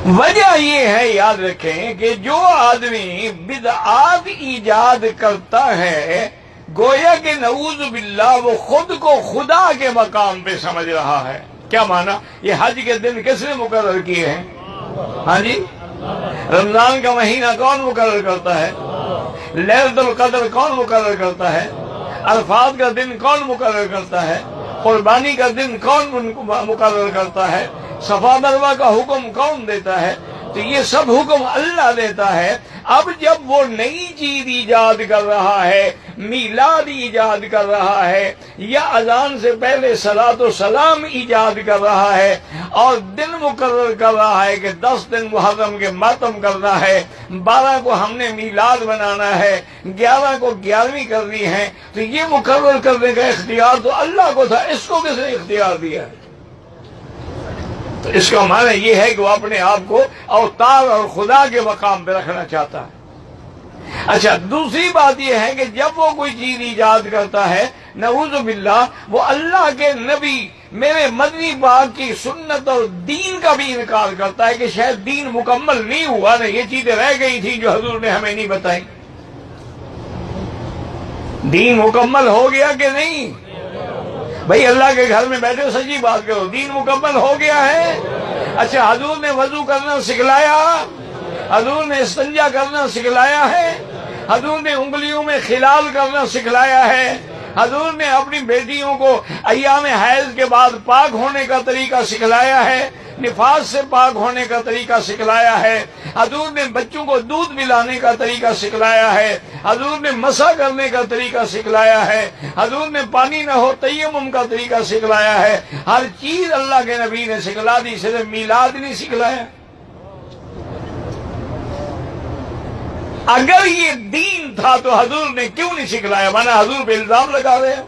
وجہ یہ ہے، یاد رکھیں کہ جو آدمی بدعات ایجاد کرتا ہے گویا کہ نعوذ باللہ وہ خود کو خدا کے مقام پہ سمجھ رہا ہے۔ کیا مانا؟ یہ حج کے دن کس نے مقرر کیے ہیں؟ ہاں جی، رمضان کا مہینہ کون مقرر کرتا ہے؟ لیلۃ القدر کون مقرر کرتا ہے؟ عرفات کا دن کون مقرر کرتا ہے؟ قربانی کا دن کون مقرر کرتا ہے؟ صفا مروہ کا حکم کون دیتا ہے؟ تو یہ سب حکم اللہ دیتا ہے۔ اب جب وہ نئی چیز ایجاد کر رہا ہے، میلاد ایجاد کر رہا ہے، یا اذان سے پہلے صلاۃ و سلام ایجاد کر رہا ہے، اور دن مقرر کر رہا ہے کہ 10 دن محرم کے ماتم کرنا ہے، 12 کو ہم نے میلاد بنانا ہے، 11 کو 11ویں کرنی ہے، تو یہ مقرر کرنے کا اختیار تو اللہ کو تھا، اس کو کس نے اختیار دیا؟ تو اس کا معنی یہ ہے کہ وہ اپنے آپ کو اوتار اور خدا کے مقام پہ رکھنا چاہتا ہے۔ اچھا، دوسری بات یہ ہے کہ جب وہ کوئی چیز ایجاد کرتا ہے نعوذ باللہ، وہ اللہ کے نبی میرے مدنی پاک کی سنت اور دین کا بھی انکار کرتا ہے کہ شاید دین مکمل نہیں ہوا نا، یہ چیزیں رہ گئی تھی جو حضور نے ہمیں نہیں بتائی۔ دین مکمل ہو گیا کہ نہیں؟ بھئی اللہ کے گھر میں بیٹھے سچی بات کرو، دین مکمل ہو گیا ہے؟ اچھا، حضور نے وضو کرنا سکھلایا، حضور نے استنجا کرنا سکھلایا ہے، حضور نے انگلیوں میں خلال کرنا سکھلایا ہے، حضور نے اپنی بیٹیوں کو ایام حیض کے بعد پاک ہونے کا طریقہ سکھلایا ہے، نفاس سے پاک ہونے کا طریقہ سکھلایا ہے، حضور نے بچوں کو دودھ پلانے کا طریقہ سکھلایا ہے، حضور نے مسح کرنے کا طریقہ سکھلایا ہے، حضور نے پانی نہ ہو تیمم کا طریقہ سکھلایا ہے۔ ہر چیز اللہ کے نبی نے سکھلا دی، صرف میلاد نہیں سکھلایا۔ اگر یہ دین تھا تو حضور نے کیوں نہیں سکھلایا؟ مانا حضور پہ الزام لگا رہے ہیں۔